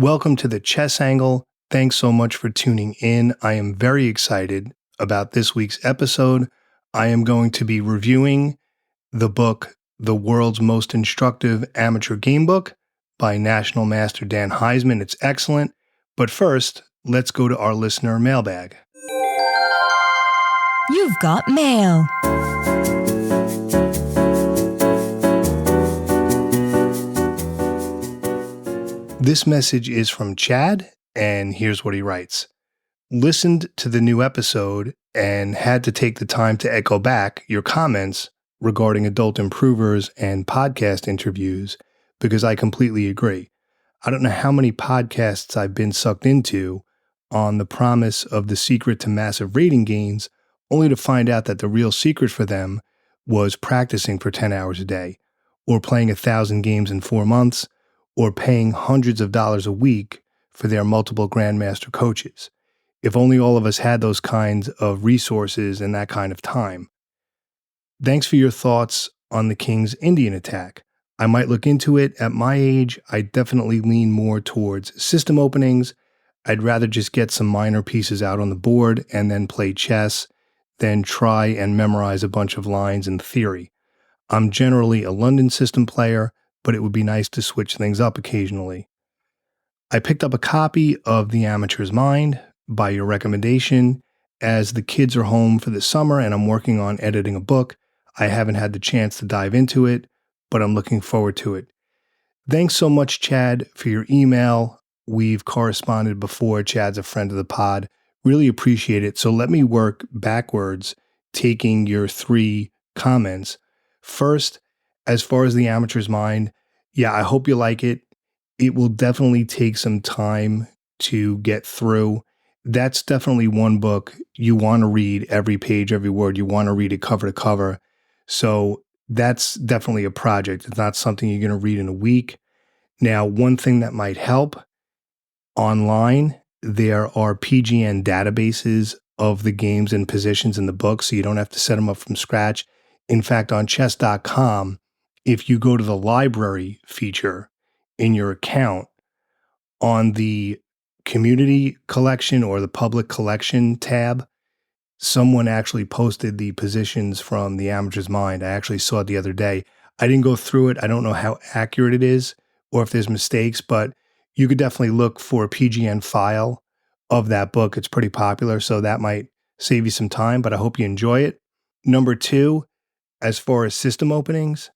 Welcome to the Chess Angle. Thanks so much for tuning in. I am very excited about this week's episode. I am going to be reviewing the book, The World's Most Instructive Amateur Game Book by National Master Dan Heisman. It's excellent. But first, let's go to our listener mailbag. You've got mail. This message is from Chad, and here's what he writes. Listened to the new episode and had to take the time to echo back your comments regarding adult improvers and podcast interviews because I completely agree. I don't know how many podcasts I've been sucked into on the promise of the secret to massive rating gains, only to find out that the real secret for them was practicing for 10 hours a day, or playing 1,000 games in 4 months, or paying hundreds of dollars a week for their multiple grandmaster coaches. If only all of us had those kinds of resources and that kind of time. Thanks for your thoughts on the King's Indian attack. I might look into it. At my age, I definitely lean more towards system openings. I'd rather just get some minor pieces out on the board and then play chess than try and memorize a bunch of lines in theory. I'm generally a London system player, but it would be nice to switch things up occasionally. I picked up a copy of The Amateur's Mind by your recommendation. As the kids are home for the summer and I'm working on editing a book, I haven't had the chance to dive into it, but I'm looking forward to it. Thanks so much, Chad, for your email. We've corresponded before. Chad's a friend of the pod. Really appreciate it. So let me work backwards, taking your 3 comments. First, as far as The Amateur's Mind, yeah, I hope you like it. It will definitely take some time to get through. That's definitely one book you want to read every page, every word. You want to read it cover to cover. So that's definitely a project. It's not something you're going to read in a week. Now, one thing that might help, online, there are PGN databases of the games and positions in the book, so you don't have to set them up from scratch. In fact, on chess.com, if you go to the library feature in your account, on the community collection or the public collection tab, someone actually posted the positions from The Amateur's Mind. I actually saw it the other day. I didn't go through it. I don't know how accurate it is or if there's mistakes, but you could definitely look for a PGN file of that book. It's pretty popular, so that might save you some time, but I hope you enjoy it. Number 2, as far as system openings,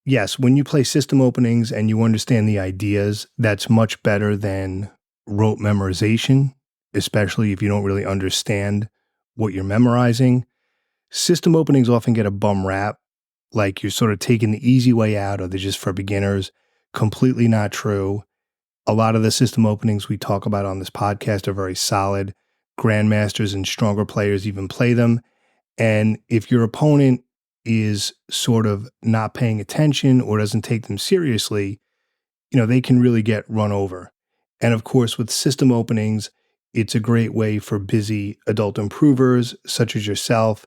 yes, when you play system openings and you understand the ideas, that's much better than rote memorization, especially if you don't really understand what you're memorizing. System openings often get a bum rap, like you're sort of taking the easy way out or they're just for beginners. Completely not true. A lot of the system openings we talk about on this podcast are very solid. Grandmasters and stronger players even play them. And if your opponent is sort of not paying attention or doesn't take them seriously, they can really get run over. And of course, with system openings, it's a great way for busy adult improvers such as yourself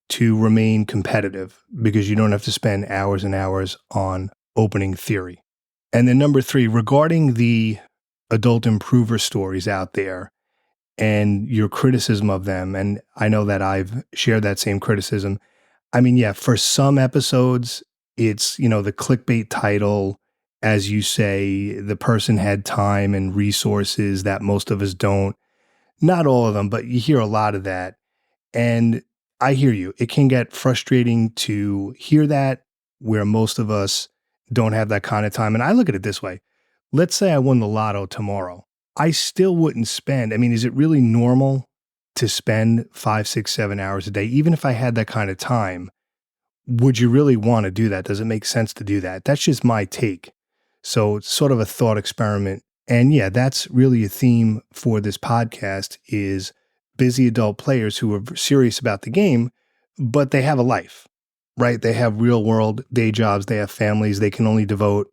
to remain competitive because you don't have to spend hours and hours on opening theory. And then number 3, regarding the adult improver stories out there and your criticism of them, and I know that I've shared that same criticism. I mean, yeah, for some episodes, it's, the clickbait title, as you say, the person had time and resources that most of us don't. Not all of them, but you hear a lot of that. And I hear you. It can get frustrating to hear that where most of us don't have that kind of time. And I look at it this way. Let's say I won the lotto tomorrow. I still wouldn't spend. I mean, is it really normal to spend 5, 6, 7 hours a day? Even if I had that kind of time, would you really want to do that? Does it make sense to do that? That's just my take. So it's sort of a thought experiment. And yeah, that's really a theme for this podcast is busy adult players who are serious about the game, but they have a life, right? They have real world day jobs. They have families. They can only devote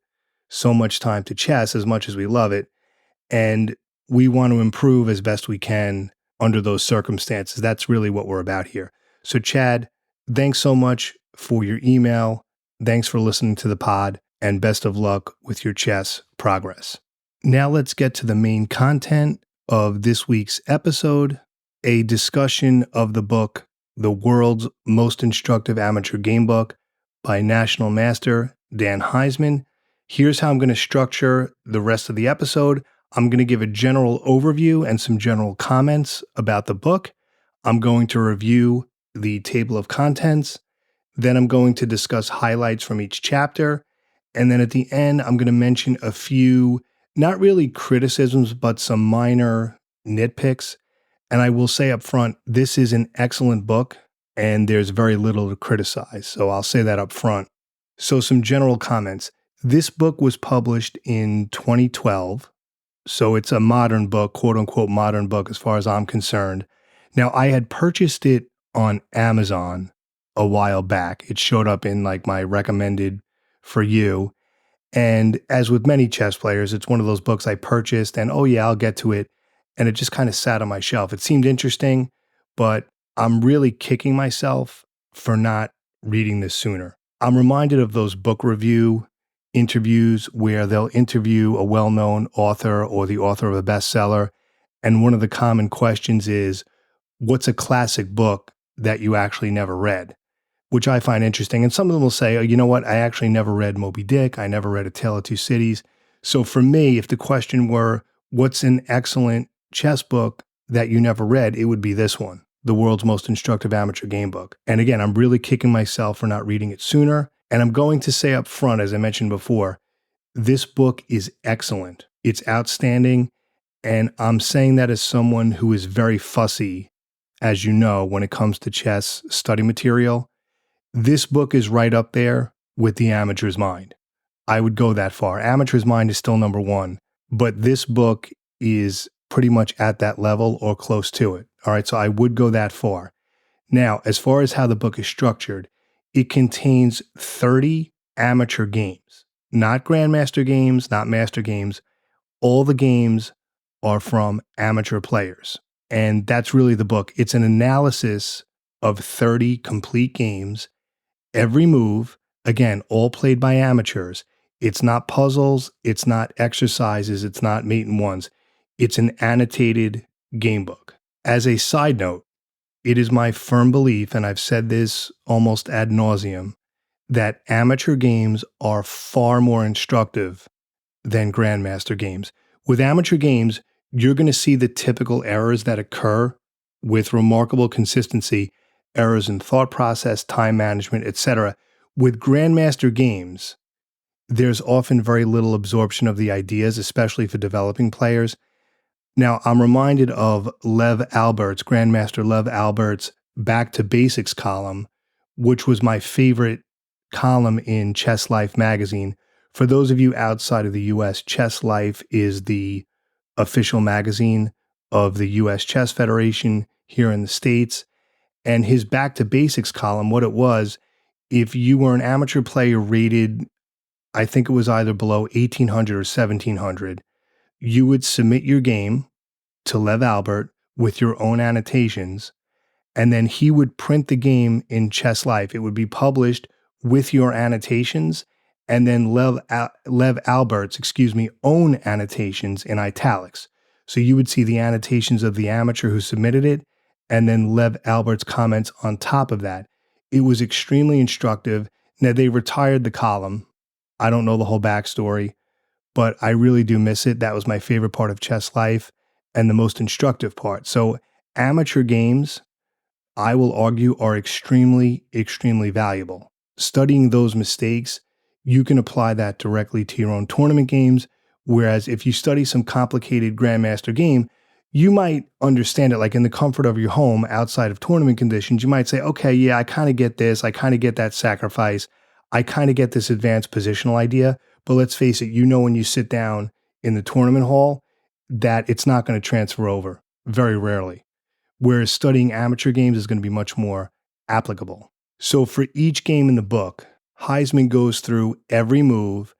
so much time to chess as much as we love it. And we want to improve as best we can under those circumstances. That's really what we're about here. So Chad, thanks so much for your email. Thanks for listening to the pod and best of luck with your chess progress. Now let's get to the main content of this week's episode, a discussion of the book, The World's Most Instructive Amateur Game Book by National Master Dan Heisman. Here's how I'm going to structure the rest of the episode. I'm going to give a general overview and some general comments about the book. I'm going to review the table of contents. Then I'm going to discuss highlights from each chapter. And then at the end, I'm going to mention a few, not really criticisms, but some minor nitpicks. And I will say up front, this is an excellent book and there's very little to criticize. So I'll say that up front. So some general comments. This book was published in 2012. So it's a modern book, quote unquote modern book, as far as I'm concerned. Now, I had purchased it on Amazon a while back. It showed up in like my recommended for you. And as with many chess players, it's one of those books I purchased and, oh yeah, I'll get to it. And it just kind of sat on my shelf. It seemed interesting, but I'm really kicking myself for not reading this sooner. I'm reminded of those book review interviews where they'll interview a well-known author or the author of a bestseller. And one of the common questions is, what's a classic book that you actually never read? Which I find interesting. And some of them will say, oh, you know what? I actually never read Moby Dick. I never read A Tale of Two Cities. So for me, if the question were, what's an excellent chess book that you never read, it would be this one, The World's Most Instructive Amateur Game Book. And again, I'm really kicking myself for not reading it sooner. And I'm going to say up front, as I mentioned before, this book is excellent. It's outstanding. And I'm saying that as someone who is very fussy, as you know, when it comes to chess study material. This book is right up there with The Amateur's Mind. I would go that far. Amateur's Mind is still number one, but this book is pretty much at that level or close to it. All right, so I would go that far. Now, as far as how the book is structured, it contains 30 amateur games, not grandmaster games, not master games. All the games are from amateur players. And that's really the book. It's an analysis of 30 complete games. Every move, again, all played by amateurs. It's not puzzles, it's not exercises, it's not mate and ones. It's an annotated game book. As a side note, it is my firm belief, and I've said this almost ad nauseum, that amateur games are far more instructive than grandmaster games. With amateur games, you're going to see the typical errors that occur with remarkable consistency, errors in thought process, time management, etc. With grandmaster games, there's often very little absorption of the ideas, especially for developing players. Now, I'm reminded of Lev Albert's, Grandmaster Lev Albert's Back to Basics column, which was my favorite column in Chess Life magazine. For those of you outside of the US, Chess Life is the official magazine of the US Chess Federation here in the States. And his Back to Basics column, what it was, if you were an amateur player rated, I think it was either below 1800 or 1700, you would submit your game to Lev Albert with your own annotations, and then he would print the game in Chess Life. It would be published with your annotations, and then Lev Albert's, own annotations in italics. So you would see the annotations of the amateur who submitted it, and then Lev Albert's comments on top of that. It was extremely instructive. Now, they retired the column. I don't know the whole backstory, but I really do miss it. That was my favorite part of Chess Life and the most instructive part. So amateur games, I will argue, are extremely, extremely valuable. Studying those mistakes, you can apply that directly to your own tournament games. Whereas if you study some complicated grandmaster game, you might understand it like in the comfort of your home outside of tournament conditions. You might say, okay, yeah, I kind of get this. I kind of get that sacrifice. I kind of get this advanced positional idea. But let's face it, you know, when you sit down in the tournament hall, that it's not going to transfer over very rarely. Whereas studying amateur games is going to be much more applicable. So for each game in the book, Heisman goes through every move,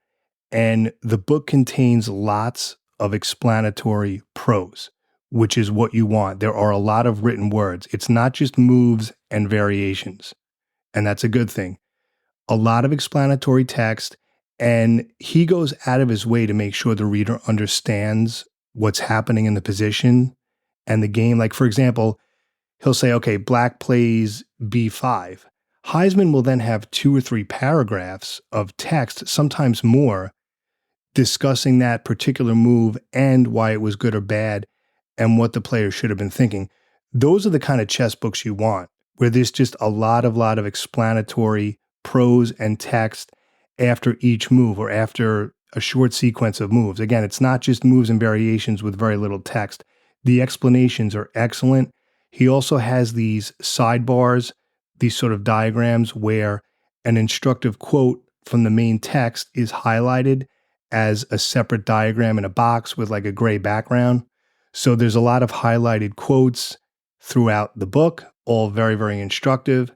and the book contains lots of explanatory prose, which is what you want. There are a lot of written words. It's not just moves and variations, and that's a good thing. A lot of explanatory text, And he goes out of his way to make sure the reader understands what's happening in the position and the game. Like, for example, he'll say, okay, black plays B5. Heisman will then have 2 or 3 paragraphs of text, sometimes more, discussing that particular move and why it was good or bad and what the player should have been thinking. Those are the kind of chess books you want, where there's just a lot of explanatory prose and text after each move or after a short sequence of moves. Again, it's not just moves and variations with very little text. The explanations are excellent. He also has these sidebars, these sort of diagrams where an instructive quote from the main text is highlighted as a separate diagram in a box with like a gray background. So there's a lot of highlighted quotes throughout the book, all very, very instructive.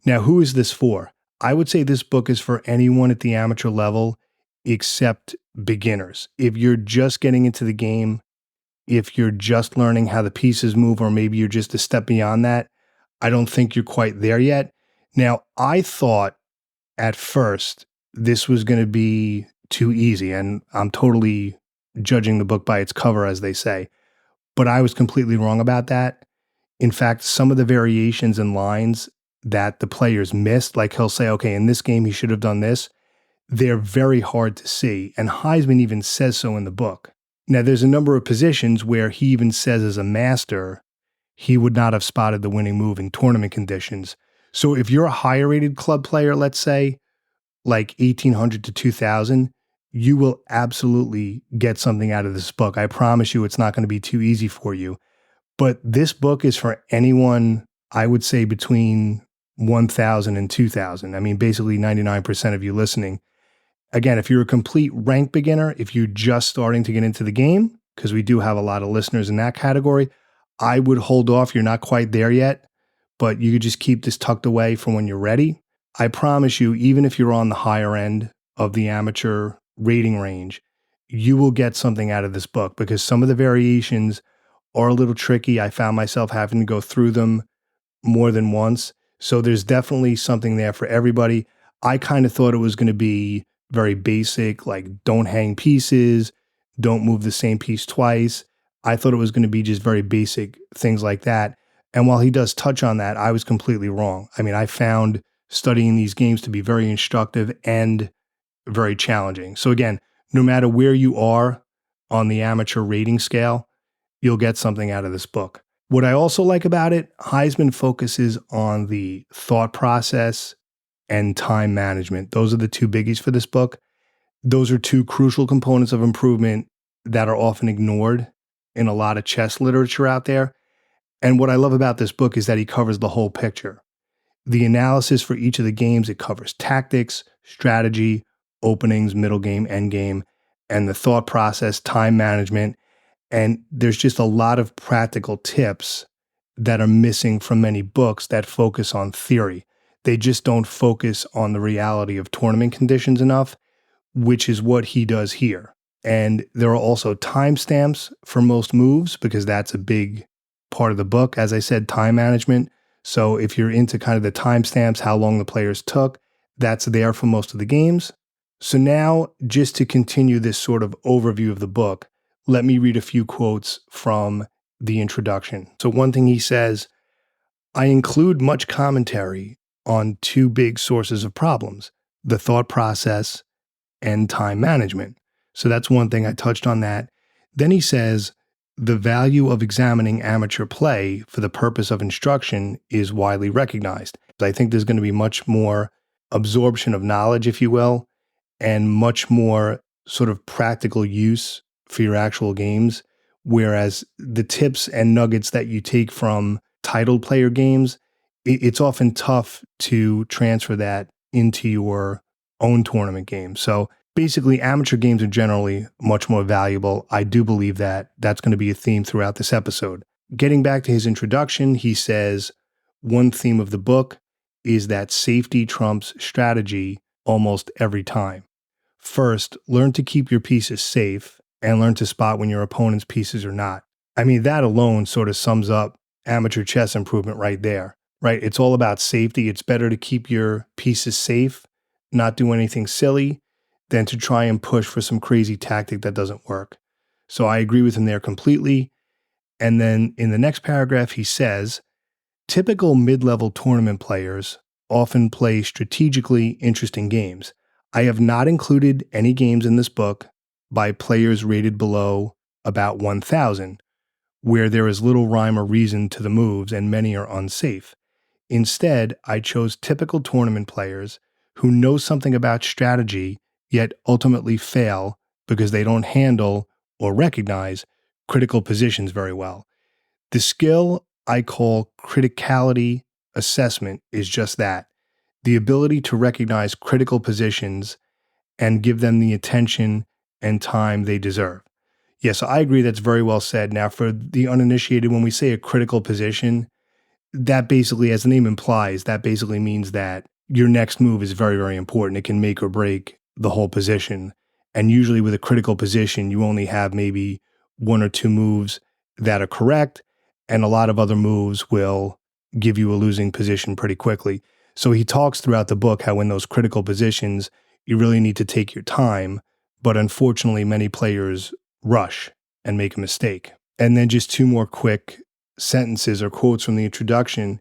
Now, who is this for? I would say this book is for anyone at the amateur level except beginners. If you're just getting into the game, if you're just learning how the pieces move, or maybe you're just a step beyond that, I don't think you're quite there yet. Now, I thought at first this was going to be too easy, and I'm totally judging the book by its cover, as they say, but I was completely wrong about that. In fact, some of the variations and lines that the players missed, like he'll say, okay, in this game he should have done this, they're very hard to see, and Heisman even says so in the book. Now, there's a number of positions where he even says as a master, he would not have spotted the winning move in tournament conditions. So if you're a higher rated club player, let's say, like 1800 to 2000, you will absolutely get something out of this book. I promise you it's not going to be too easy for you. But this book is for anyone, I would say, between 1000 and 2000. I mean, basically 99% of you listening. Again, if you're a complete rank beginner, if you're just starting to get into the game, because we do have a lot of listeners in that category, I would hold off. You're not quite there yet, but you could just keep this tucked away for when you're ready. I promise you, even if you're on the higher end of the amateur rating range, you will get something out of this book because some of the variations are a little tricky. I found myself having to go through them more than once. So there's definitely something there for everybody. I kind of thought it was going to be very basic, like don't hang pieces, don't move the same piece twice. I thought it was going to be just very basic things like that. And while he does touch on that, I was completely wrong. I mean, I found studying these games to be very instructive and very challenging. So again, no matter where you are on the amateur rating scale, you'll get something out of this book. What I also like about it, Heisman focuses on the thought process and time management. Those are the two biggies for this book. Those are two crucial components of improvement that are often ignored in a lot of chess literature out there. And what I love about this book is that he covers the whole picture. The analysis for each of the games, it covers tactics, strategy, openings, middle game, end game, and the thought process, time management. And there's just a lot of practical tips that are missing from many books that focus on theory. They just don't focus on the reality of tournament conditions enough, which is what he does here. And there are also timestamps for most moves because that's a big part of the book. As I said, time management. So if you're into kind of the timestamps, how long the players took, that's there for most of the games. So now, just to continue this sort of overview of the book, let me read a few quotes from the introduction. So one thing he says, I include much commentary on two big sources of problems, the thought process and time management. So that's one thing. I touched on that. Then he says, the value of examining amateur play for the purpose of instruction is widely recognized. I think there's going to be much more absorption of knowledge, if you will, and much more sort of practical use for your actual games. Whereas the tips and nuggets that you take from titled player games, it's often tough to transfer that into your own tournament game. So basically, amateur games are generally much more valuable. I do believe that that's going to be a theme throughout this episode. Getting back to his introduction, he says, one theme of the book is that safety trumps strategy almost every time. First, learn to keep your pieces safe and learn to spot when your opponent's pieces are not. I mean, that alone sort of sums up amateur chess improvement right there, right? It's all about safety. It's better to keep your pieces safe, not do anything silly, than to try and push for some crazy tactic that doesn't work. So I agree with him there completely. And then in the next paragraph, he says, typical mid-level tournament players often play strategically interesting games. I have not included any games in this book by players rated below about 1,000, where there is little rhyme or reason to the moves and many are unsafe. Instead, I chose typical tournament players who know something about strategy yet ultimately fail because they don't handle or recognize critical positions very well. The skill I call criticality assessment is just that, the ability to recognize critical positions and give them the attention and time they deserve. Yes, I agree that's very well said. Now, for the uninitiated, when we say a critical position, that basically, as the name implies, that basically means that your next move is very, very important. It can make or break the whole position. And usually with a critical position, you only have maybe one or two moves that are correct, and a lot of other moves will give you a losing position pretty quickly. So he talks throughout the book how in those critical positions, you really need to take your time. But unfortunately, many players rush and make a mistake. And then just two more quick sentences or quotes from the introduction.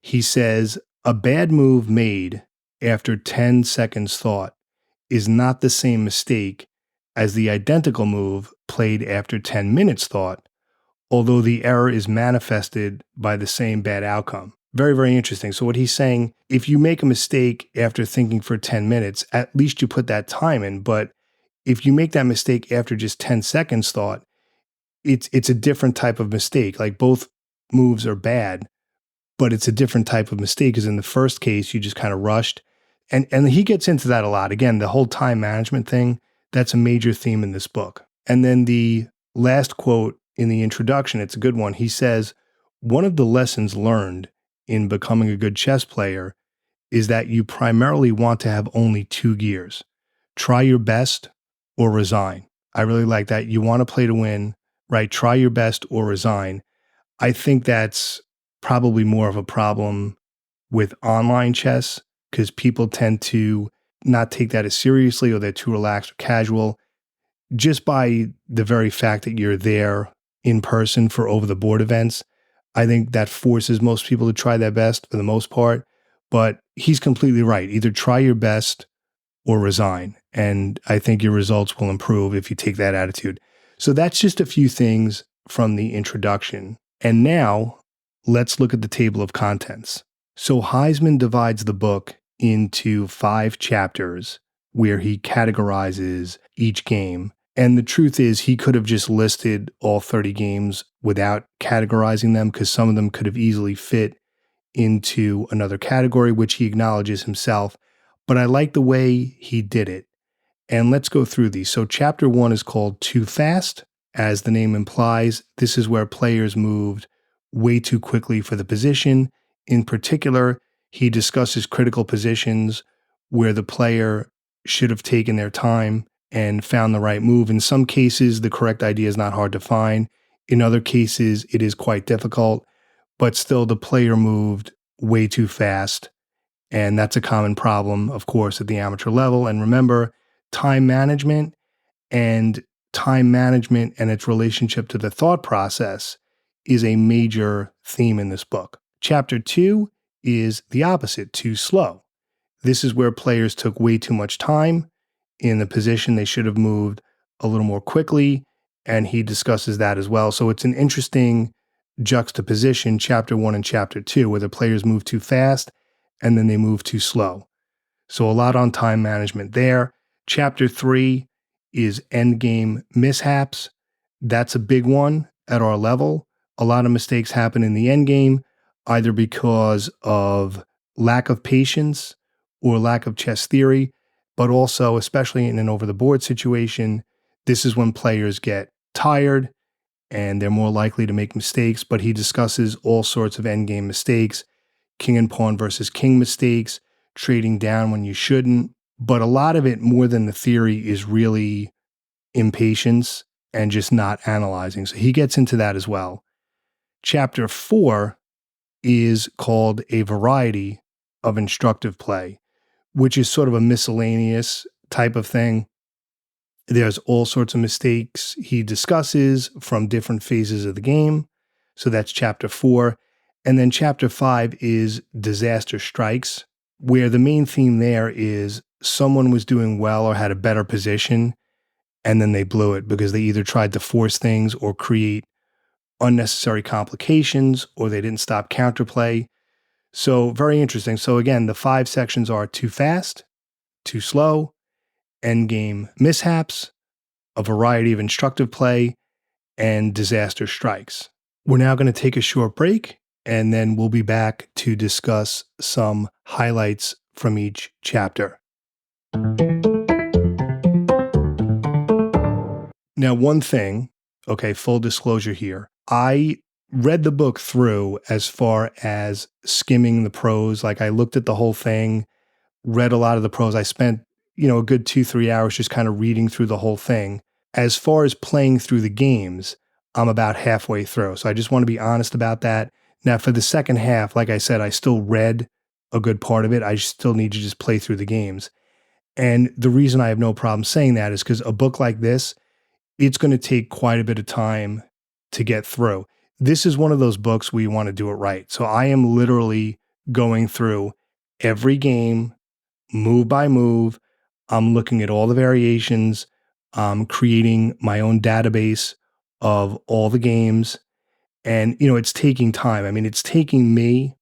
He says, a bad move made after 10 seconds thought is not the same mistake as the identical move played after 10 minutes thought, although the error is manifested by the same bad outcome. Very, very interesting. So what he's saying, if you make a mistake after thinking for 10 minutes, at least you put that time in. But if you make that mistake after just 10 seconds thought, it's a different type of mistake. Like both moves are bad, but it's a different type of mistake because in the first case, you just kind of rushed. And he gets into that a lot. Again, the whole time management thing, that's a major theme in this book. And then the last quote in the introduction, it's a good one. He says, one of the lessons learned in becoming a good chess player is that you primarily want to have only two gears. Try your best or resign. I really like that. You want to play to win, right? Try your best or resign. I think that's probably more of a problem with online chess because people tend to not take that as seriously or they're too relaxed or casual. Just by the very fact that you're there in person for over the board events, I think that forces most people to try their best for the most part. But he's completely right. Either try your best or resign. And I think your results will improve if you take that attitude. So that's just a few things from the introduction. And now let's look at the table of contents. So Heisman divides the book into 5 chapters where he categorizes each game. And the truth is he could have just listed all 30 games without categorizing them because some of them could have easily fit into another category, which he acknowledges himself. But I like the way he did it. And let's go through these. So chapter 1 is called Too Fast. As the name implies, this is where players moved way too quickly for the position. In particular, he discusses critical positions where the player should have taken their time and found the right move. In some cases, the correct idea is not hard to find. In other cases, it is quite difficult, but still the player moved way too fast. And that's a common problem, of course, at the amateur level. And remember, time management and its relationship to the thought process is a major theme in this book. Chapter 2 is the opposite, too slow. This is where players took way too much time in the position. They should have moved a little more quickly, and he discusses that as well. So it's an interesting juxtaposition, chapter 1 and chapter 2, where the players move too fast and then they move too slow. So a lot on time management there. Chapter 3 is endgame mishaps. That's a big one at our level. A lot of mistakes happen in the endgame, either because of lack of patience or lack of chess theory, but also, especially in an over-the-board situation, this is when players get tired and they're more likely to make mistakes. But he discusses all sorts of endgame mistakes, king and pawn versus king mistakes, trading down when you shouldn't. But a lot of it, more than the theory, is really impatience and just not analyzing. So he gets into that as well. Chapter 4 is called A Variety of Instructive Play, which is sort of a miscellaneous type of thing. There's all sorts of mistakes he discusses from different phases of the game. So that's chapter 4. And then chapter 5 is Disaster Strikes, where the main theme there is someone was doing well or had a better position, and then they blew it because they either tried to force things or create unnecessary complications, or they didn't stop counterplay. So very interesting. So again, the 5 sections are too fast, too slow, endgame mishaps, a variety of instructive play, and disaster strikes. We're now going to take a short break, and then we'll be back to discuss some highlights from each chapter. Now, one thing, okay, full disclosure here, I read the book through as far as skimming the prose. Like I looked at the whole thing, read a lot of the prose. I spent, a good 2-3 hours just kind of reading through the whole thing. As far as playing through the games, I'm about halfway through. So I just want to be honest about that. Now, for the second half, like I said, I still read a good part of it. I still need to just play through the games. And the reason I have no problem saying that is because a book like this, it's going to take quite a bit of time to get through. This is one of those books where you want to do it right. So I am literally going through every game, move by move. I'm looking at all the variations. I'm creating my own database of all the games. And, it's taking time. I mean, it's taking me,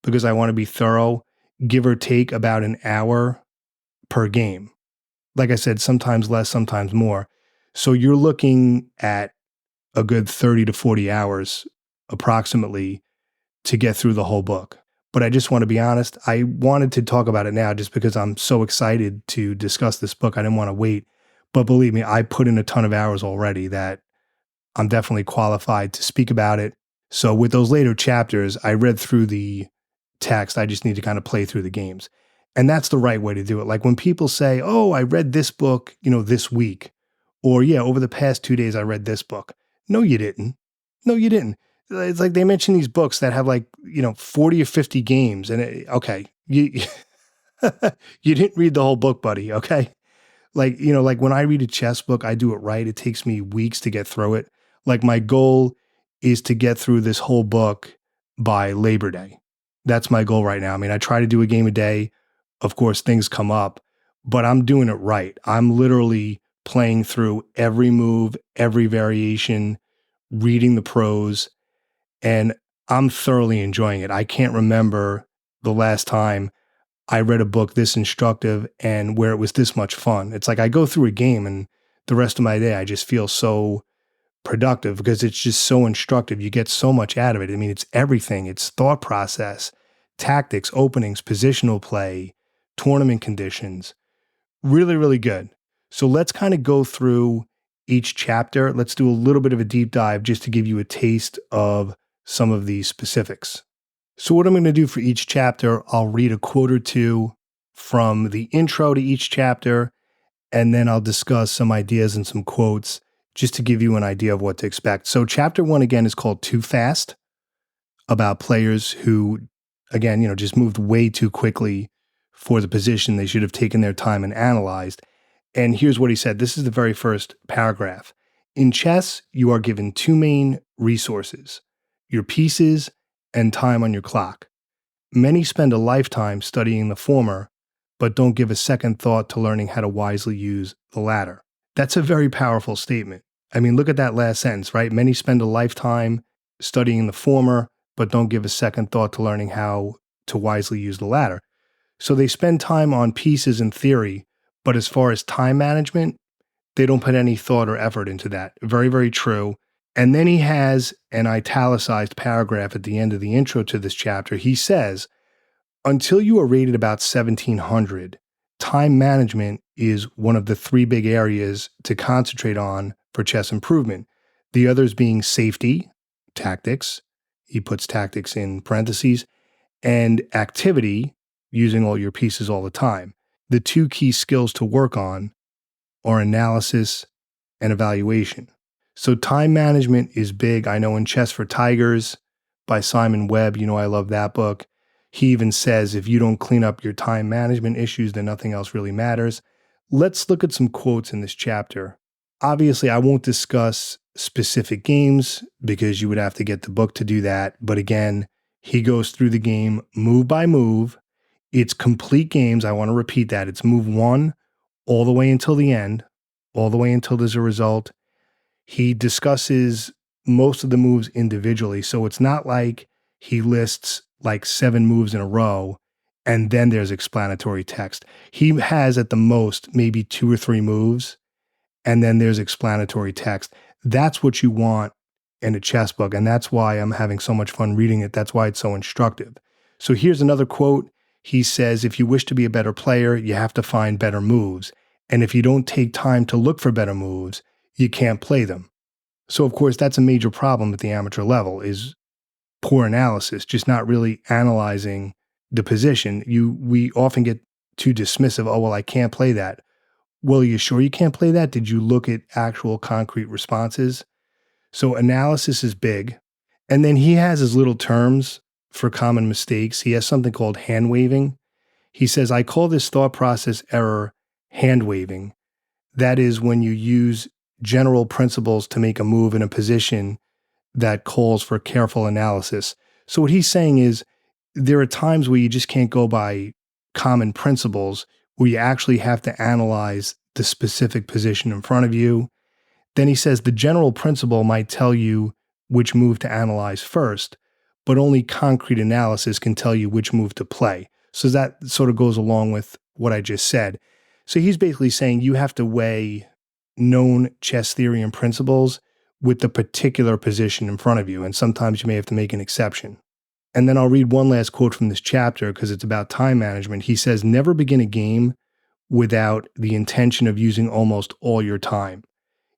because I want to be thorough, give or take about an hour per game. Like I said, sometimes less, sometimes more. So you're looking at a good 30 to 40 hours approximately to get through the whole book. But I just want to be honest, I wanted to talk about it now just because I'm so excited to discuss this book. I didn't want to wait. But believe me, I put in a ton of hours already that I'm definitely qualified to speak about it. So with those later chapters, I read through the text. I just need to kind of play through the games. And that's the right way to do it. Like when people say, oh, I read this book, this week, or yeah, over the past 2 days, I read this book. No, you didn't. No, you didn't. It's like they mention these books that have 40 or 50 games. And okay, you, you didn't read the whole book, buddy. Okay. Like when I read a chess book, I do it right. It takes me weeks to get through it. Like my goal is to get through this whole book by Labor Day. That's my goal right now. I mean, I try to do a game a day. Of course, things come up, but I'm doing it right. I'm literally playing through every move, every variation, reading the prose, and I'm thoroughly enjoying it. I can't remember the last time I read a book this instructive and where it was this much fun. It's like I go through a game and the rest of my day, I just feel so productive because it's just so instructive. You get so much out of it. I mean, it's everything. It's thought process, tactics, openings, positional play, tournament conditions. Really, really good. So let's kind of go through each chapter. Let's do a little bit of a deep dive just to give you a taste of some of the specifics. So what I'm going to do for each chapter, I'll read a quote or two from the intro to each chapter, and then I'll discuss some ideas and some quotes just to give you an idea of what to expect. So chapter 1, again, is called Too Fast, about players who, again, just moved way too quickly for the position. They should have taken their time and analyzed. And here's what he said. This is the very first paragraph. In chess, you are given 2 main resources, your pieces and time on your clock. Many spend a lifetime studying the former, but don't give a second thought to learning how to wisely use the latter. That's a very powerful statement. I mean, look at that last sentence, right? Many spend a lifetime studying the former, but don't give a second thought to learning how to wisely use the latter. So they spend time on pieces and theory, but as far as time management, they don't put any thought or effort into that. Very, very true. And then he has an italicized paragraph at the end of the intro to this chapter. He says, until you are rated about 1700, time management is one of the 3 big areas to concentrate on for chess improvement. The others being safety, tactics, he puts tactics in parentheses, and activity, using all your pieces all the time. The 2 key skills to work on are analysis and evaluation. So time management is big. I know in Chess for Tigers by Simon Webb, I love that book. He even says if you don't clean up your time management issues, then nothing else really matters. Let's look at some quotes in this chapter. Obviously, I won't discuss specific games because you would have to get the book to do that. But again, he goes through the game move by move. It's complete games. I want to repeat that. It's move one all the way until the end, all the way until there's a result. He discusses most of the moves individually. So it's not like he lists like 7 moves in a row and then there's explanatory text. He has at the most maybe 2 or 3 moves and then there's explanatory text. That's what you want in a chess book. And that's why I'm having so much fun reading it. That's why it's so instructive. So here's another quote. He says, if you wish to be a better player, you have to find better moves. And if you don't take time to look for better moves, you can't play them. So of course, that's a major problem at the amateur level is poor analysis, just not really analyzing the position. We often get too dismissive. Oh, well, I can't play that. Well, are you sure you can't play that? Did you look at actual concrete responses? So analysis is big. And then he has his little terms for common mistakes. He has something called hand waving. He says, I call this thought process error hand waving. That is when you use general principles to make a move in a position that calls for careful analysis. So what he's saying is there are times where you just can't go by common principles, where you actually have to analyze the specific position in front of you. Then he says the general principle might tell you which move to analyze first, but only concrete analysis can tell you which move to play. So that sort of goes along with what I just said. So he's basically saying you have to weigh known chess theory and principles with the particular position in front of you, and sometimes you may have to make an exception. And then I'll read one last quote from this chapter because it's about time management. He says, never begin a game without the intention of using almost all your time.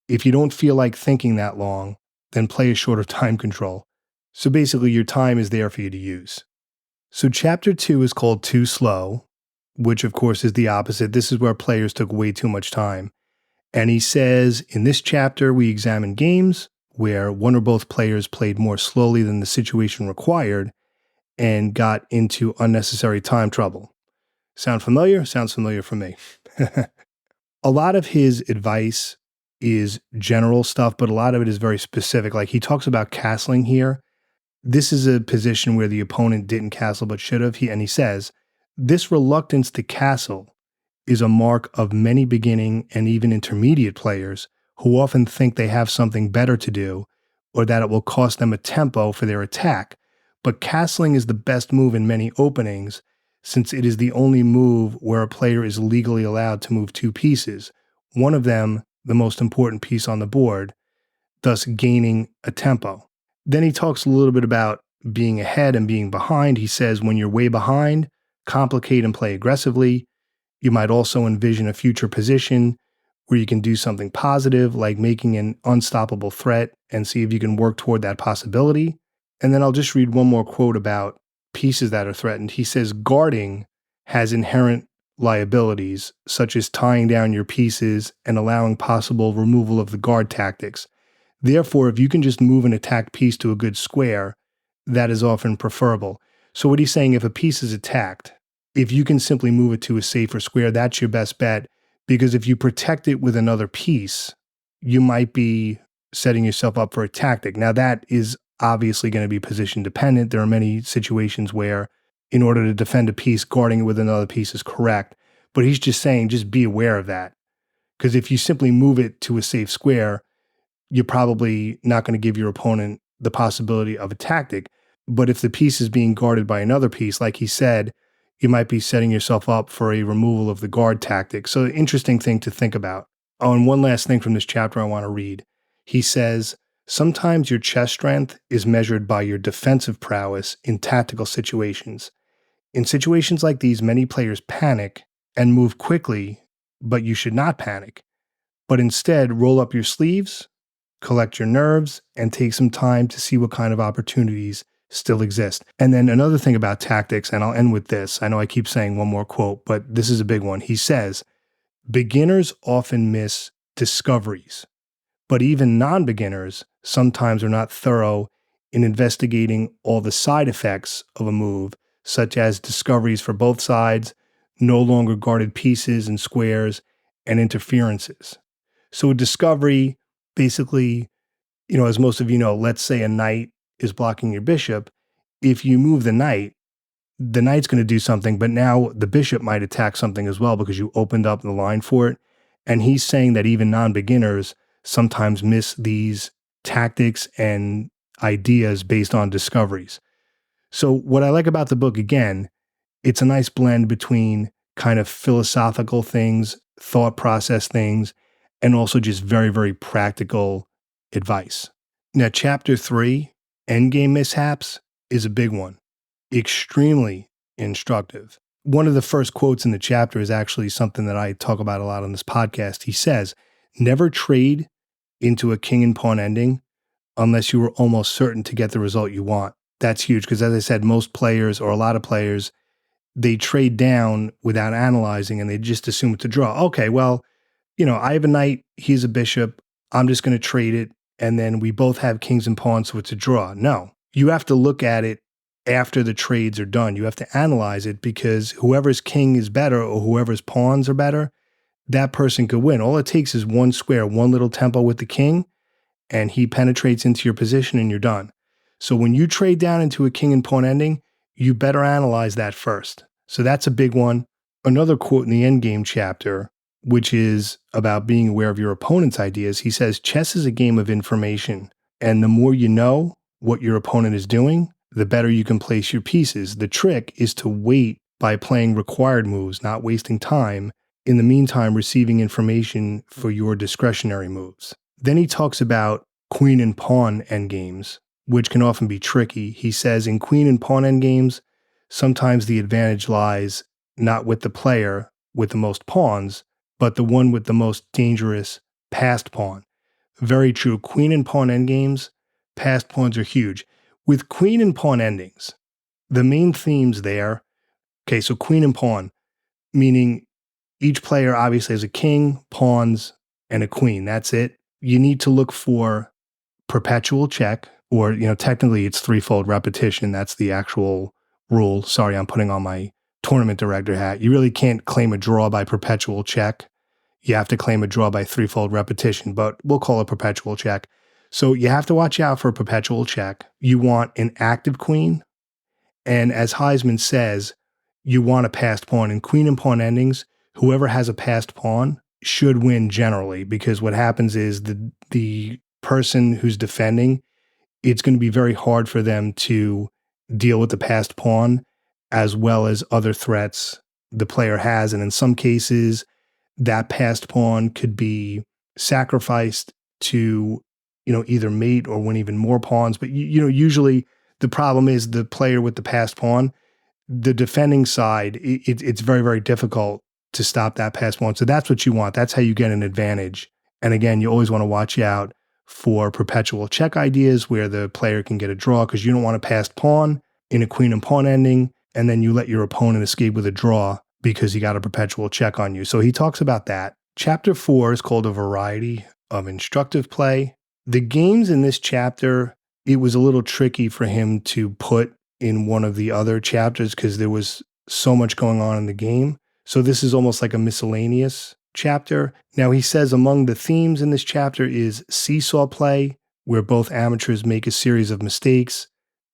If you don't feel like thinking that long, then play a shorter time control. So basically, your time is there for you to use. So chapter 2 is called Too Slow, which of course is the opposite. This is where players took way too much time. And he says, in this chapter, we examine games where one or both players played more slowly than the situation required and got into unnecessary time trouble. Sound familiar? Sounds familiar for me. A lot of his advice is general stuff, but a lot of it is very specific. Like he talks about castling here. This is a position where the opponent didn't castle but should have. And he says, this reluctance to castle is a mark of many beginning and even intermediate players who often think they have something better to do or that it will cost them a tempo for their attack. But castling is the best move in many openings since it is the only move where a player is legally allowed to move 2 pieces, one of them the most important piece on the board, thus gaining a tempo. Then he talks a little bit about being ahead and being behind. He says when you're way behind, complicate and play aggressively. You might also envision a future position where you can do something positive, like making an unstoppable threat and see if you can work toward that possibility. And then I'll just read one more quote about pieces that are threatened. He says, guarding has inherent liabilities, such as tying down your pieces and allowing possible removal of the guard tactics. Therefore, if you can just move an attacked piece to a good square, that is often preferable. So what he's saying, if a piece is attacked, if you can simply move it to a safer square, that's your best bet. Because if you protect it with another piece, you might be setting yourself up for a tactic. Now, that is obviously going to be position dependent. There are many situations where, in order to defend a piece, guarding it with another piece is correct. But he's just saying, just be aware of that. Because if you simply move it to a safe square, you're probably not going to give your opponent the possibility of a tactic. But if the piece is being guarded by another piece, like he said, you might be setting yourself up for a removal of the guard tactic. So interesting thing to think about. Oh, and one last thing from this chapter I want to read. He says, sometimes your chess strength is measured by your defensive prowess in tactical situations. In situations like these, many players panic and move quickly, but you should not panic. But instead, roll up your sleeves, collect your nerves, and take some time to see what kind of opportunities still exist. And then another thing about tactics, and I'll end with this. I know I keep saying one more quote, but this is a big one. He says, beginners often miss discoveries, but even non-beginners sometimes are not thorough in investigating all the side effects of a move, such as discoveries for both sides, no longer guarded pieces and squares, and interferences. So a discovery, basically, as most of you know, let's say a knight is blocking your bishop. If you move the knight's going to do something, but now the bishop might attack something as well because you opened up the line for it. And he's saying that even non-beginners sometimes miss these tactics and ideas based on discoveries. So what I like about the book, again, it's a nice blend between kind of philosophical things, thought process things, and also just very, very practical advice. Now, chapter 3, Endgame Mishaps, is a big one. Extremely instructive. One of the first quotes in the chapter is actually something that I talk about a lot on this podcast. He says, "Never trade into a king and pawn ending unless you were almost certain to get the result you want." That's huge because, as I said, most players, or a lot of players, they trade down without analyzing and they just assume it's a draw. Okay, well, I have a knight, he's a bishop, I'm just going to trade it, and then we both have kings and pawns, so it's a draw. No, you have to look at it after the trades are done. You have to analyze it because whoever's king is better or whoever's pawns are better, that person could win. All it takes is one square, one little tempo with the king, and he penetrates into your position and you're done. So when you trade down into a king and pawn ending, you better analyze that first. So that's a big one. Another quote in the endgame chapter, which is about being aware of your opponent's ideas. He says, "Chess is a game of information, and the more you know what your opponent is doing, the better you can place your pieces. The trick is to wait by playing required moves, not wasting time, in the meantime receiving information for your discretionary moves." Then he talks about queen and pawn endgames, which can often be tricky. He says in queen and pawn endgames, sometimes the advantage lies not with the player with the most pawns, but the one with the most dangerous passed pawn. Very true. Queen and pawn endgames, passed pawns are huge. With queen and pawn endings, the main themes there, okay, so queen and pawn, meaning each player obviously has a king, pawns, and a queen. That's it. You need to look for perpetual check, or, technically it's threefold repetition. That's the actual rule. Sorry, I'm putting on my tournament director hat. You really can't claim a draw by perpetual check. You have to claim a draw by threefold repetition, but we'll call it perpetual check. So you have to watch out for a perpetual check. You want an active queen. And as Heisman says, you want a passed pawn. In queen and pawn endings, whoever has a passed pawn should win generally, because what happens is the person who's defending, it's going to be very hard for them to deal with the passed pawn as well as other threats the player has. And in some cases, that passed pawn could be sacrificed to, either mate or win even more pawns. But, usually the problem is the player with the passed pawn, the defending side, it's very, very difficult to stop that passed pawn. So that's what you want. That's how you get an advantage. And again, you always want to watch out for perpetual check ideas where the player can get a draw, because you don't want a passed pawn in a queen and pawn ending, and then you let your opponent escape with a draw because he got a perpetual check on you. So he talks about that. Chapter 4 is called A Variety of Instructive Play. The games in this chapter, it was a little tricky for him to put in one of the other chapters because there was so much going on in the game. So this is almost like a miscellaneous chapter. Now he says among the themes in this chapter is seesaw play, where both amateurs make a series of mistakes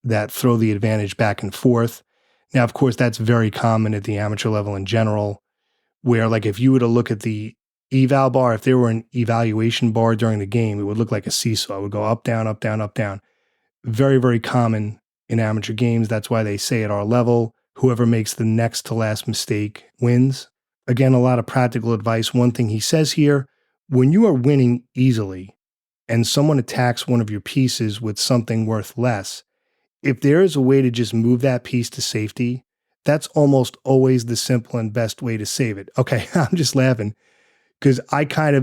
that throw the advantage back and forth. Now, of course, that's very common at the amateur level in general, where, like, if you were to look at the eval bar, if there were an evaluation bar during the game, it would look like a seesaw. It would go up, down, up, down, up, down. Very, very common in amateur games. That's why they say at our level, whoever makes the next to last mistake wins. Again, a lot of practical advice. One thing he says here, when you are winning easily and someone attacks one of your pieces with something worth less, if there is a way to just move that piece to safety, that's almost always the simple and best way to save it. Okay, I'm just laughing because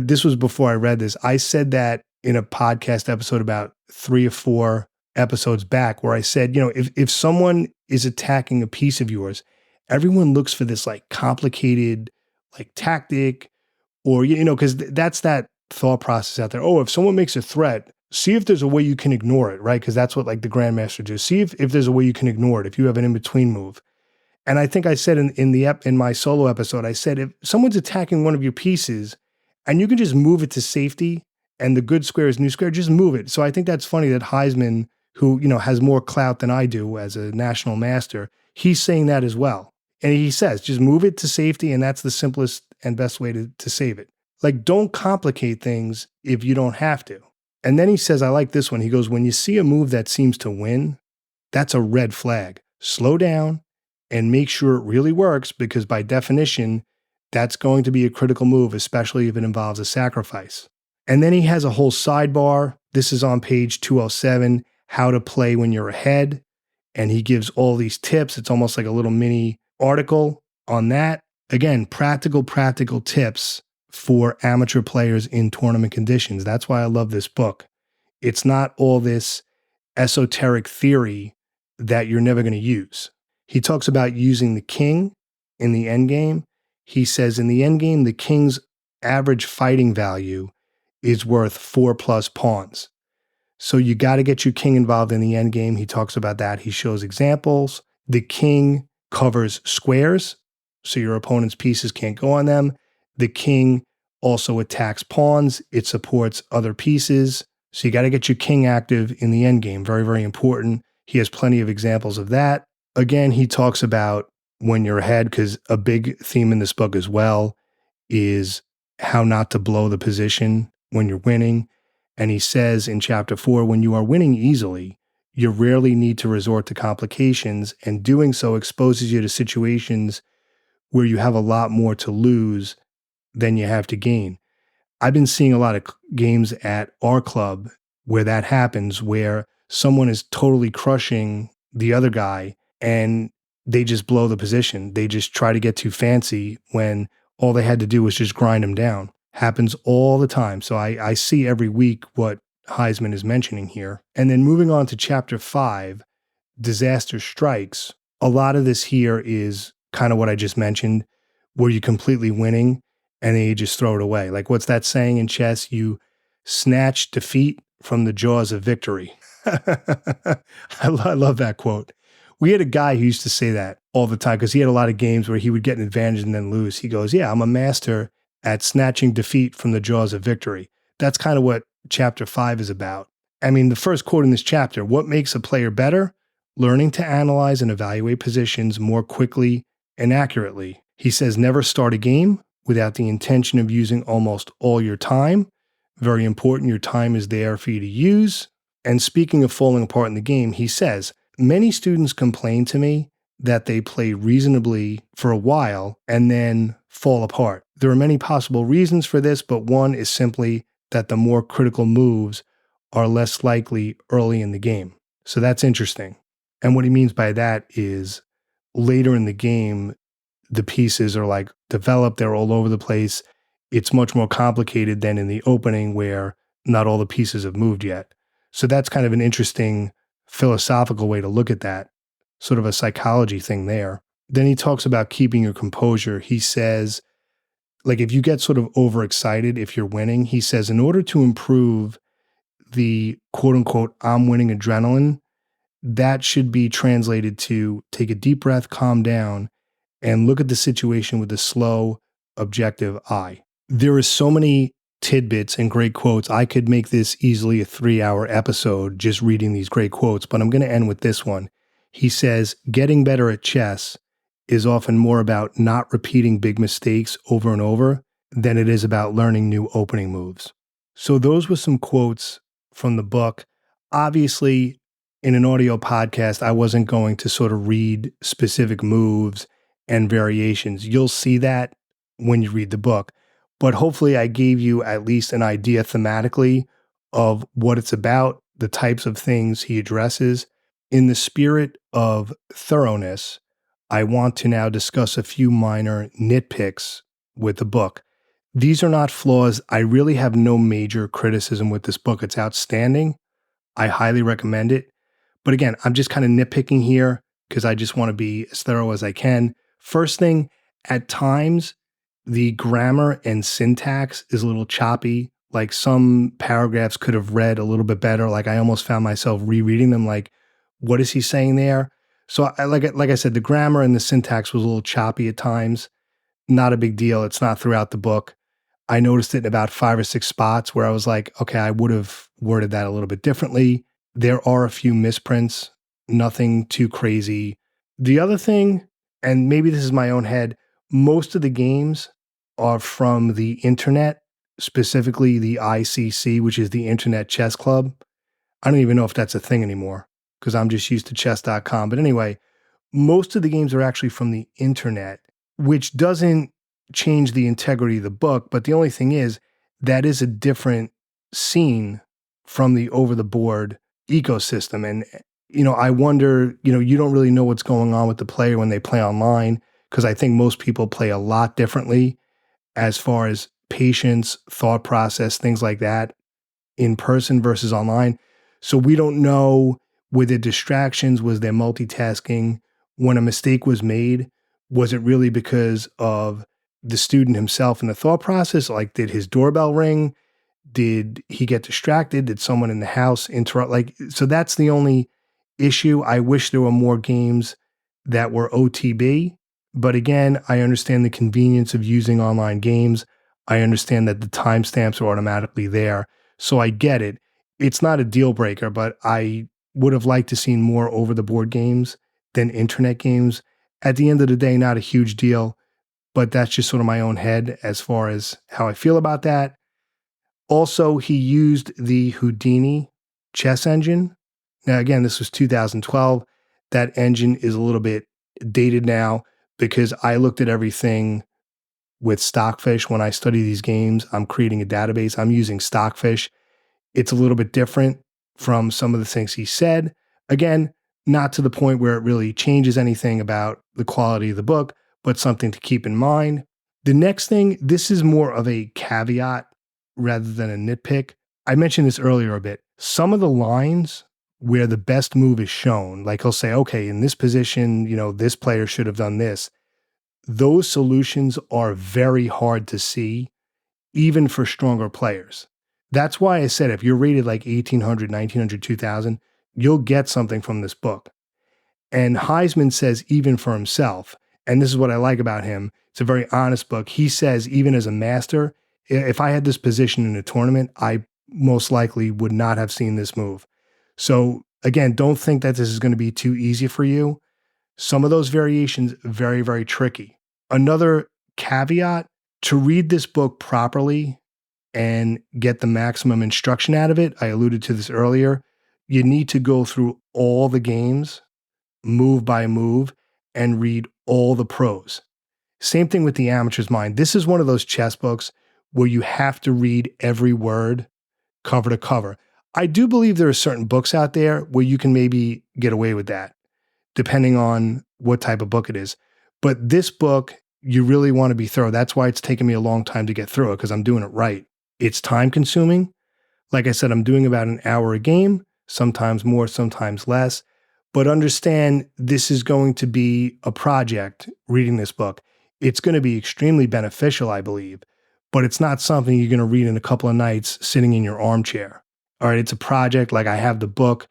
this was before I read this. I said that in a podcast episode about 3 or 4 episodes back, where I said, if someone is attacking a piece of yours, everyone looks for this like complicated like tactic, or, because that's that thought process out there. Oh, if someone makes a threat, see if there's a way you can ignore it, right? Because that's what like the grandmaster do. See if there's a way you can ignore it, if you have an in-between move. And I think I said in my solo episode, I said, if someone's attacking one of your pieces and you can just move it to safety and the good square is new square, just move it. So I think that's funny that Heisman, who, has more clout than I do as a national master, he's saying that as well. And he says, just move it to safety, and that's the simplest and best way to save it. Like, don't complicate things if you don't have to. And then he says, I like this one. He goes, when you see a move that seems to win, that's a red flag. Slow down and make sure it really works, because by definition, that's going to be a critical move, especially if it involves a sacrifice. And then he has a whole sidebar. This is on page 207, how to play when you're ahead. And he gives all these tips. It's almost like a little mini article on that. Again, practical tips for amateur players in tournament conditions. That's why I love this book. It's not all this esoteric theory that you're never going to use. He talks about using the king in the endgame. He says in the endgame, the king's average fighting value is worth 4+ pawns. So you got to get your king involved in the endgame. He talks about that. He shows examples. The king covers squares, so your opponent's pieces can't go on them. The king also attacks pawns. It supports other pieces. So you got to get your king active in the endgame. Very, very important. He has plenty of examples of that. Again, he talks about when you're ahead, because a big theme in this book as well is how not to blow the position when you're winning. And he says in chapter 4, when you are winning easily, you rarely need to resort to complications, and doing so exposes you to situations where you have a lot more to lose than you have to gain. I've been seeing a lot of games at our club where that happens, where someone is totally crushing the other guy and they just blow the position. They just try to get too fancy when all they had to do was just grind them down. Happens all the time. So I see every week what Heisman is mentioning here. And then moving on to chapter 5, disaster strikes. A lot of this here is kind of what I just mentioned, where you're completely winning and then you just throw it away. Like, what's that saying in chess? You snatch defeat from the jaws of victory. I love that quote. We had a guy who used to say that all the time because he had a lot of games where he would get an advantage and then lose. He goes, yeah, I'm a master at snatching defeat from the jaws of victory. That's kind of what chapter 5 is about. I mean, the first quote in this chapter, what makes a player better? Learning to analyze and evaluate positions more quickly and accurately. He says, never start a game without the intention of using almost all your time. Very important, your time is there for you to use. And speaking of falling apart in the game, he says, many students complain to me that they play reasonably for a while and then fall apart. There are many possible reasons for this, but one is simply that the more critical moves are less likely early in the game. So that's interesting. And what he means by that is later in the game, the pieces are like developed, they're all over the place. It's much more complicated than in the opening where not all the pieces have moved yet. So that's kind of an interesting philosophical way to look at that, sort of a psychology thing there. Then he talks about keeping your composure. He says, like, if you get sort of overexcited, if you're winning, he says, in order to improve the quote unquote, I'm winning adrenaline, that should be translated to take a deep breath, calm down, and look at the situation with a slow, objective eye. There are so many tidbits and great quotes. I could make this easily a 3-hour episode just reading these great quotes, but I'm going to end with this one. He says, getting better at chess is often more about not repeating big mistakes over and over than it is about learning new opening moves. So those were some quotes from the book. Obviously, in an audio podcast, I wasn't going to sort of read specific moves and variations. You'll see that when you read the book. But hopefully I gave you at least an idea thematically of what it's about, the types of things he addresses. In the spirit of thoroughness, I want to now discuss a few minor nitpicks with the book. These are not flaws. I really have no major criticism with this book. It's outstanding. I highly recommend it. But again, I'm just kind of nitpicking here because I just want to be as thorough as I can. First thing, at times, the grammar and syntax is a little choppy. Like some paragraphs could have read a little bit better. Like I almost found myself rereading them like, what is he saying there? So like I said, the grammar and the syntax was a little choppy at times. Not a big deal. It's not throughout the book. I noticed it in about 5 or 6 spots where I was like, okay, I would have worded that a little bit differently. There are a few misprints, nothing too crazy. The other thing, and maybe this is my own head, most of the games are from the internet, specifically the ICC, which is the Internet Chess Club. I don't even know if that's a thing anymore because I'm just used to chess.com. But anyway, most of the games are actually from the internet, which doesn't change the integrity of the book. But the only thing is, that is a different scene from the over the board ecosystem. And, I wonder, you don't really know what's going on with the player when they play online, because I think most people play a lot differently as far as patience, thought process, things like that in person versus online. So we don't know, were there distractions? Was there multitasking? When a mistake was made, was it really because of the student himself and the thought process? Like, did his doorbell ring? Did he get distracted? Did someone in the house interrupt? Like, so that's the only issue. I wish there were more games that were OTB. But again, I understand the convenience of using online games. I understand that the timestamps are automatically there. So I get it. It's not a deal breaker, but I would have liked to seen more over the board games than internet games. At the end of the day, not a huge deal, but that's just sort of my own head as far as how I feel about that. Also, he used the Houdini chess engine. Now, again, this was 2012. That engine is a little bit dated now because I looked at everything with Stockfish. When I study these games, I'm creating a database. I'm using Stockfish. It's a little bit different from some of the things he said. Again, not to the point where it really changes anything about the quality of the book, but something to keep in mind. The next thing, this is more of a caveat rather than a nitpick. I mentioned this earlier a bit. Some of the lines where the best move is shown, like he'll say, okay, in this position, this player should have done this. Those solutions are very hard to see, even for stronger players. That's why I said if you're rated like 1800, 1900, 2000, you'll get something from this book. And Heisman says, even for himself, and this is what I like about him, it's a very honest book. He says, even as a master, if I had this position in a tournament, I most likely would not have seen this move. So again, don't think that this is going to be too easy for you. Some of those variations, very, very tricky. Another caveat, to read this book properly and get the maximum instruction out of it, I alluded to this earlier, you need to go through all the games, move by move, and read all the pros. Same thing with The Amateur's Mind. This is one of those chess books where you have to read every word cover to cover. I do believe there are certain books out there where you can maybe get away with that, depending on what type of book it is. But this book, you really want to be thorough. That's why it's taken me a long time to get through it, because I'm doing it right. It's time consuming. Like I said, I'm doing about an hour a game, sometimes more, sometimes less. But understand, this is going to be a project, reading this book. It's going to be extremely beneficial, I believe, but it's not something you're going to read in a couple of nights sitting in your armchair. All right, it's a project. Like, I have the book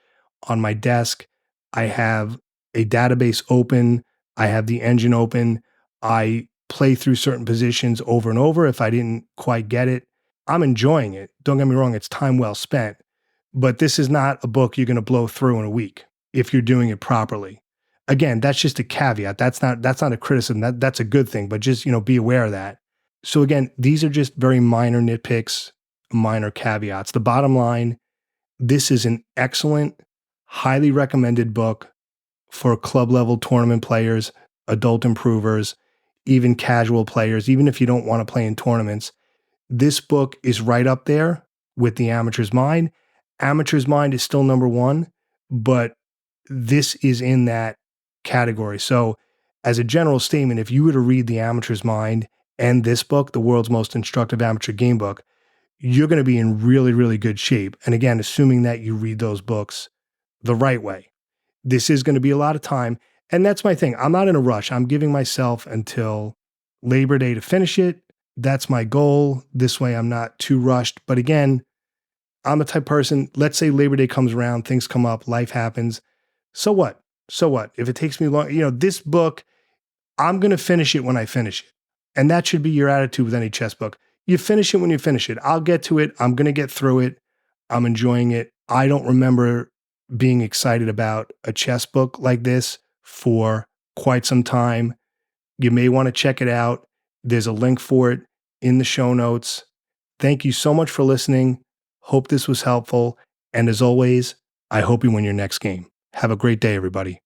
on my desk. I have a database open. I have the engine open. I play through certain positions over and over if I didn't quite get it. I'm enjoying it. Don't get me wrong, it's time well spent. But this is not a book you're going to blow through in a week if you're doing it properly. Again, that's just a caveat. That's not a criticism. That's a good thing, but just, be aware of that. So again, these are just very minor nitpicks, minor caveats. The bottom line, this is an excellent, highly recommended book for club level tournament players, adult improvers, even casual players, even if you don't want to play in tournaments. This book is right up there with The Amateur's Mind. Amateur's Mind is still number one, but this is in that category. So, as a general statement, if you were to read The Amateur's Mind and this book, The World's Most Instructive Amateur Game Book, you're going to be in really, really good shape. And again, assuming that you read those books the right way. This is going to be a lot of time. And that's my thing. I'm not in a rush. I'm giving myself until Labor Day to finish it. That's my goal. This way I'm not too rushed. But again, I'm the type of person, let's say Labor Day comes around, things come up, life happens. So what? So what? If it takes me long, this book, I'm going to finish it when I finish it. And that should be your attitude with any chess book. You finish it when you finish it. I'll get to it. I'm going to get through it. I'm enjoying it. I don't remember being excited about a chess book like this for quite some time. You may want to check it out. There's a link for it in the show notes. Thank you so much for listening. Hope this was helpful. And as always, I hope you win your next game. Have a great day, everybody.